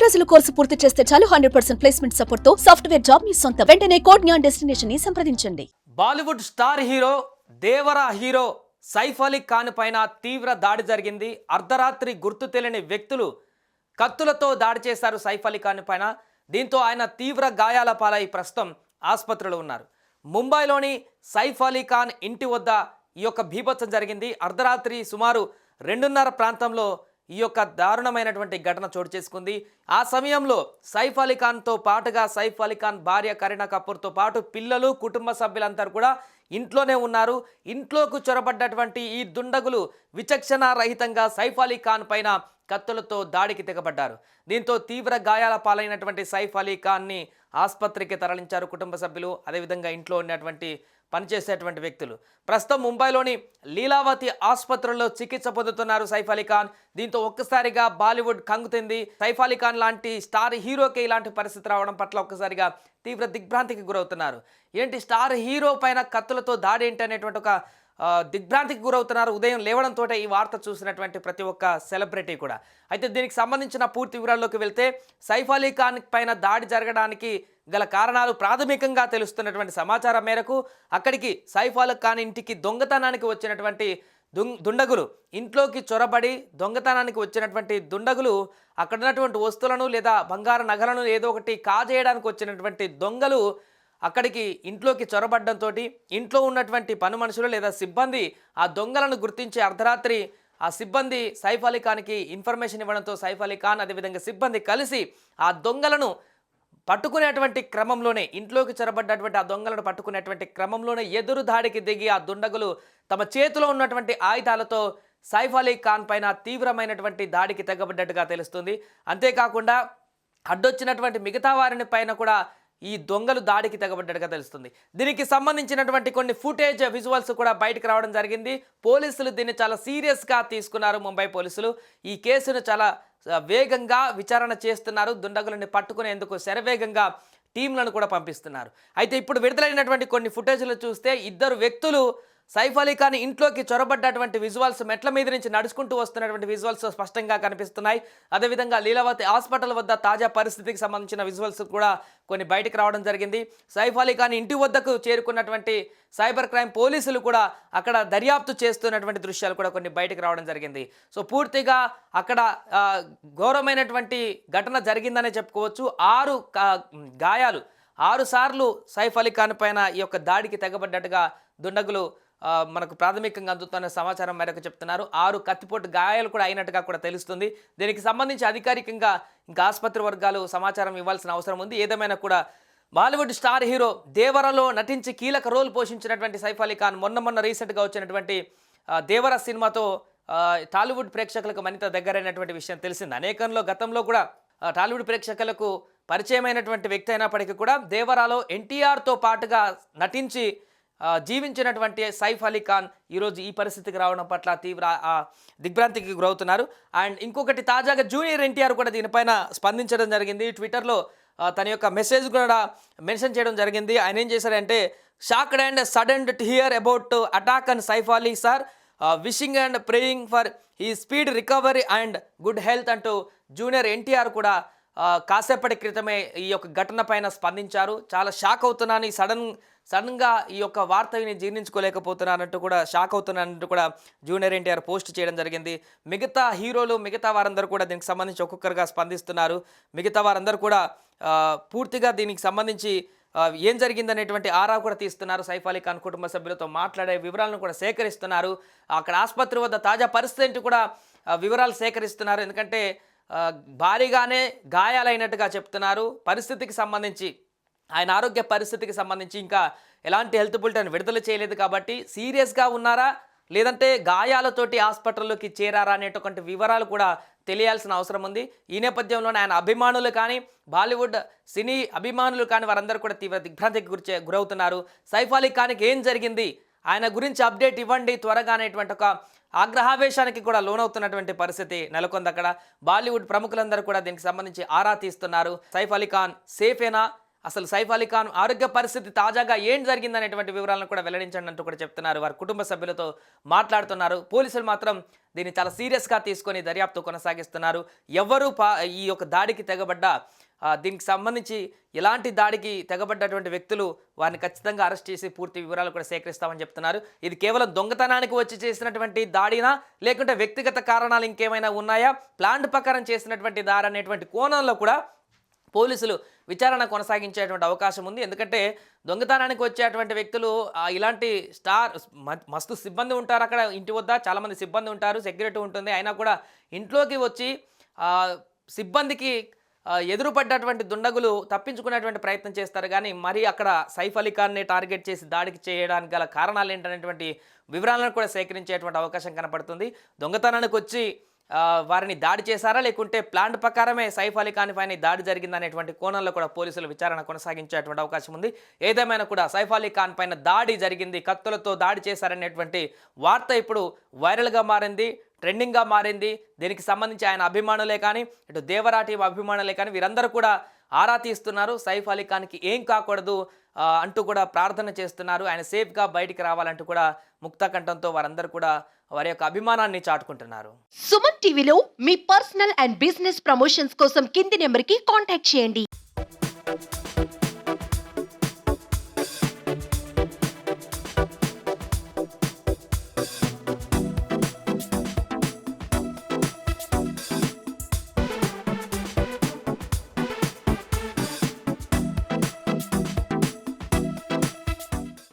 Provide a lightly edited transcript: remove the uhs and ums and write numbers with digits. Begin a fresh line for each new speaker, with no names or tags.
రోజుల కోర్సు పూర్తి చేస్తే చాలు 100% ప్లేస్మెంట్ సపోర్ట్ తో సాఫ్ట్వేర్ జాబ్ మీ సొంత. వెంటనే కోడ్ జ్ఞాన్ డెస్టినేషన్ ని సంప్రదించండి.
Bollywood star hero Devara hero Saif Ali Khan పైన తీవ్ర దాడి జరిగింది. అర్ధరాత్రి గుర్తు తెలియని వ్యక్తులు కత్తులతో దాడి చేశారు సైఫ్ అలీ ఖాన్ పైన. దీంతో ఆయన తీవ్ర గాయాల పాలై ప్రస్తుతం ఆసుపత్రిలో ఉన్నారు. ముంబైలోని సైఫ్ అలీ ఖాన్ ఇంటి వద్ద ఈ యొక్క బీభత్సం జరిగింది. అర్ధరాత్రి సుమారు 2:30 ప్రాంతంలో ఈ యొక్క దారుణమైనటువంటి ఘటన చోటు చేసుకుంది. ఆ సమయంలో సైఫ్ అలీ ఖాన్తో పాటుగా సైఫ్ అలీ ఖాన్ భార్య కరీనా కపూర్తో పాటు పిల్లలు, కుటుంబ సభ్యులందరూ కూడా ఇంట్లోనే ఉన్నారు. ఇంట్లోకి చొరబడ్డటువంటి ఈ దుండగులు విచక్షణ రహితంగా సైఫ్ అలీ ఖాన్ పైన కత్తులతో దాడికి తెగబడ్డారు. దీంతో తీవ్ర గాయాల పాలైనటువంటి సైఫ్ అలీ ఖాన్ని ఆసుపత్రికి తరలించారు కుటుంబ సభ్యులు, అదేవిధంగా ఇంట్లో ఉన్నటువంటి పనిచేసేటువంటి వ్యక్తులు. ప్రస్తుతం ముంబైలోని లీలావతి ఆసుపత్రిలో చికిత్స పొందుతున్నారు సైఫ్ అలీ ఖాన్. దీంతో ఒక్కసారిగా బాలీవుడ్ కంగుతింది. సైఫ్ అలీ ఖాన్ లాంటి స్టార్ హీరోకి ఇలాంటి పరిస్థితి రావడం పట్ల ఒక్కసారిగా తీవ్ర దిగ్భ్రాంతికి గురవుతున్నారు. ఏంటి స్టార్ హీరో పైన కత్తులతో దాడి ఏంటి అనేటువంటి ఒక దిగ్భ్రాంతికి గురవుతున్నారు. ఉదయం లేవడంతో ఈ వార్త చూసినటువంటి ప్రతి ఒక్క సెలబ్రిటీ కూడా. అయితే దీనికి సంబంధించిన పూర్తి వివరాల్లోకి వెళ్తే సైఫ్ అలీ ఖాన్ పైన దాడి జరగడానికి గల కారణాలు ప్రాథమికంగా తెలుస్తున్నటువంటి సమాచారం మేరకు అక్కడికి సైఫ్ అలీ ఖాన్ ఇంటికి దొంగతనానికి వచ్చినటువంటి దుండగులు ఇంట్లోకి చొరబడి దొంగతనానికి వచ్చినటువంటి దుండగులు అక్కడ ఉన్నటువంటి వస్తువులను లేదా బంగారు నగలను ఏదో ఒకటి కాజేయడానికి వచ్చినటువంటి దొంగలు అక్కడికి ఇంట్లోకి చొరబడ్డంతో ఇంట్లో ఉన్నటువంటి పని మనుషులు లేదా సిబ్బంది ఆ దొంగలను గుర్తించి అర్ధరాత్రి ఆ సిబ్బంది సైఫ్ అలీ ఖాన్కి ఇన్ఫర్మేషన్ ఇవ్వడంతో సైఫ్ అలీ ఖాన్ అదేవిధంగా సిబ్బంది కలిసి ఆ దొంగలను పట్టుకునేటువంటి క్రమంలోనే ఇంట్లోకి చొరబడ్డటువంటి ఆ దొంగలను పట్టుకునేటువంటి క్రమంలోనే ఎదురు దాడికి దిగి ఆ దుండగులు తమ చేతిలో ఉన్నటువంటి ఆయుధాలతో సైఫ్ అలీ ఖాన్ పైన తీవ్రమైనటువంటి దాడికి తెగబడ్డట్టుగా తెలుస్తుంది. అంతేకాకుండా అడ్డొచ్చినటువంటి మిగతా వారిని పైన కూడా ఈ దొంగలు దాడికి తెగబడ్డట్టుగా తెలుస్తుంది. దీనికి సంబంధించినటువంటి కొన్ని ఫుటేజ్ విజువల్స్ కూడా బయటకు రావడం జరిగింది. పోలీసులు దీన్ని చాలా సీరియస్గా తీసుకున్నారు. ముంబై పోలీసులు ఈ కేసును చాలా వేగంగా విచారణ చేస్తున్నారు. దుండగులని పట్టుకునేందుకు శరవేగంగా టీంలను కూడా పంపిస్తున్నారు. అయితే ఇప్పుడు విడుదలైనటువంటి కొన్ని ఫుటేజ్లు చూస్తే ఇద్దరు వ్యక్తులు సైఫ్ అలీ ఖాన్ ఇంట్లోకి చొరబడ్డటువంటి విజువల్స్, మెట్ల మీద నుంచి నడుచుకుంటూ వస్తున్నటువంటి విజువల్స్ స్పష్టంగా కనిపిస్తున్నాయి. అదేవిధంగా లీలావతి హాస్పిటల్ వద్ద తాజా పరిస్థితికి సంబంధించిన విజువల్స్ కూడా కొన్ని బయటకు రావడం జరిగింది. సైఫ్ అలీ ఖాన్ ఇంటి వద్దకు చేరుకున్నటువంటి సైబర్ క్రైమ్ పోలీసులు కూడా అక్కడ దర్యాప్తు చేస్తున్నటువంటి దృశ్యాలు కూడా కొన్ని బయటకు రావడం జరిగింది. సో పూర్తిగా అక్కడ ఘోరమైనటువంటి ఘటన జరిగిందనే చెప్పుకోవచ్చు. 6 గాయాలు 6 సార్లు సైఫ్ అలీ ఖాన్ పైన ఈ యొక్క దాడికి తెగబడ్డట్టుగా దుండగులు మనకు ప్రాథమికంగా అందుతున్న సమాచారం మేరకు చెప్తున్నారు. 6 కత్తిపోటు గాయాలు కూడా అయినట్టుగా కూడా తెలుస్తుంది. దీనికి సంబంధించి అధికారికంగా ఇంకా ఆసుపత్రి వర్గాలు సమాచారం ఇవ్వాల్సిన అవసరం ఉంది. ఏదేమైనా కూడా బాలీవుడ్ స్టార్ హీరో దేవరలో నటించి కీలక రోల్ పోషించినటువంటి సైఫ్ అలీ ఖాన్ మొన్న రీసెంట్గా వచ్చినటువంటి దేవర సినిమాతో టాలీవుడ్ ప్రేక్షకులకు మరింత దగ్గరైనటువంటి విషయం తెలిసింది. అనేకంలో గతంలో కూడా టాలీవుడ్ ప్రేక్షకులకు పరిచయమైనటువంటి వ్యక్తి అయినప్పటికీ కూడా దేవరాలో ఎన్టీఆర్తో పాటుగా నటించి జీవించినటువంటి సైఫ్ అలీ ఖాన్ ఈరోజు ఈ పరిస్థితికి రావడం పట్ల తీవ్ర దిగ్భ్రాంతికి గురవుతున్నారు. అండ్ ఇంకొకటి తాజాగా జూనియర్ ఎన్టీఆర్ కూడా దీనిపైన స్పందించడం జరిగింది. ట్విట్టర్లో తన యొక్క మెసేజ్ కూడా మెన్షన్ చేయడం జరిగింది. ఆయన ఏం చేశారంటే, shocked and sudden to hear about attack and Saif Ali sir, wishing and praying for ఈ speed recovery and good health అంటూ జూనియర్ ఎన్టీఆర్ కూడా కాసేపటి క్రితమే ఈ యొక్క ఘటన పైన స్పందించారు. చాలా షాక్ అవుతున్నాను, ఈ సడన్గా ఈ యొక్క వార్తని జీర్ణించుకోలేకపోతున్నానంటూ కూడా షాక్ అవుతున్నానంటూ కూడా జూనియర్ ఎన్టీఆర్ పోస్ట్ చేయడం జరిగింది. మిగతా హీరోలు మిగతా వారందరూ కూడా దీనికి సంబంధించి ఒక్కొక్కరుగా స్పందిస్తున్నారు. మిగతా వారందరూ కూడా పూర్తిగా దీనికి సంబంధించి ఏం జరిగిందనేటువంటి ఆరా కూడా తీస్తున్నారు. సైఫ్ అలీ ఖాన్ కుటుంబ సభ్యులతో మాట్లాడే వివరాలను కూడా సేకరిస్తున్నారు. అక్కడ ఆసుపత్రి వద్ద తాజా పరిస్థితి కూడా వివరాలు సేకరిస్తున్నారు. ఎందుకంటే భారీగానే గాయాలైనట్టుగా చెప్తున్నారు. పరిస్థితికి సంబంధించి ఆయన ఆరోగ్య పరిస్థితికి సంబంధించి ఇంకా ఎలాంటి హెల్త్ బులెటిన్ విడుదల చేయలేదు కాబట్టి సీరియస్గా ఉన్నారా లేదంటే గాయాలతోటి హాస్పిటల్లోకి చేరారా అనేటువంటి వివరాలు కూడా తెలియాల్సిన అవసరం ఉంది. ఈ నేపథ్యంలోనే ఆయన అభిమానులు కానీ బాలీవుడ్ సినీ అభిమానులు కానీ వారందరూ కూడా తీవ్ర దిగ్భ్రాంతికి గురవుతున్నారు. సైఫ్ అలీ ఖాన్కి ఏం జరిగింది, ఆయన గురించి అప్డేట్ ఇవ్వండి త్వరగా అనేటువంటి ఒక ఆగ్రహావేశానికి కూడా లోనవుతున్నటువంటి పరిస్థితి నెలకొంది అక్కడ. బాలీవుడ్ ప్రముఖులందరూ కూడా దీనికి సంబంధించి ఆరా తీస్తున్నారు. సైఫ్ అలీ ఖాన్ సేఫేనా, అసలు సైఫ్ అలీ ఖాన్ ఆరోగ్య పరిస్థితి తాజాగా ఏం జరిగిందనేటువంటి వివరాలను కూడా వెల్లడించండి అంటూ కూడా చెప్తున్నారు. వారి కుటుంబ సభ్యులతో మాట్లాడుతున్నారు. పోలీసులు మాత్రం దీన్ని చాలా సీరియస్గా తీసుకొని దర్యాప్తు కొనసాగిస్తున్నారు. ఎవరు ఈ యొక్క దాడికి తెగబడ్డ దీనికి సంబంధించి ఎలాంటి దాడికి తెగబడ్డటువంటి వ్యక్తులు వారిని ఖచ్చితంగా అరెస్ట్ చేసి పూర్తి వివరాలు కూడా సేకరిస్తామని చెప్తున్నారు. ఇది కేవలం దొంగతనానికి వచ్చి చేసినటువంటి దాడినా, లేకుంటే వ్యక్తిగత కారణాలు ఇంకేమైనా ఉన్నాయా, ప్లాన్ ప్రకారం చేసినటువంటి దాడి అనేటువంటి కోణంలో కూడా పోలీసులు విచారణ కొనసాగించేటువంటి అవకాశం ఉంది. ఎందుకంటే దొంగతనానికి వచ్చేటువంటి వ్యక్తులు ఇలాంటి మస్తు సిబ్బంది ఉంటారు అక్కడ ఇంటి వద్ద, చాలామంది సిబ్బంది ఉంటారు, సెక్యూరిటీ ఉంటుంది. అయినా కూడా ఇంట్లోకి వచ్చి సిబ్బందికి ఎదురుపడ్డటువంటి దుండగులు తప్పించుకునేటువంటి ప్రయత్నం చేస్తారు. కానీ మరి అక్కడ సైఫ్ అలీ ఖాన్ని టార్గెట్ చేసి దాడికి చేయడానికి గల కారణాలు ఏంటనేటువంటి వివరాలను కూడా సేకరించేటువంటి అవకాశం కనపడుతుంది. దొంగతనానికి వచ్చి వారిని దాడి చేశారా, లేకుంటే ప్లాన్ ప్రకారమే సైఫ్ అలీ ఖాన్ పైన దాడి జరిగిందనేటువంటి కోణంలో కూడా పోలీసులు విచారణ కొనసాగించేటువంటి అవకాశం ఉంది. ఏదేమైనా కూడా సైఫ్ అలీ ఖాన్ పైన దాడి జరిగింది, కత్తులతో దాడి చేశారనేటువంటి వార్త ఇప్పుడు వైరల్గా మారింది, ట్రెండింగ్గా మారింది. దీనికి సంబంధించి ఆయన అభిమానులే కానీ, ఇటు దేవరా టీం అభిమానులే కానీ వీరందరూ కూడా ఆరా తీస్తున్నారు. సైఫ్ అలీ ఖాన్కి ఏం కాకూడదు అంటూ కూడా ప్రార్థన చేస్తున్నారు. ఆయన సేఫ్గా బయటికి రావాలంటూ కూడా ముక్తకంఠంతో వారందరూ కూడా వారి యొక్క అభిమానాన్ని చాటుకుంటున్నారు.
సుమన్ టీవీలో మీ పర్సనల్ అండ్ బిజినెస్ ప్రమోషన్స్ కోసం కింది నెంబర్కి కాంటాక్ట్ చేయండి.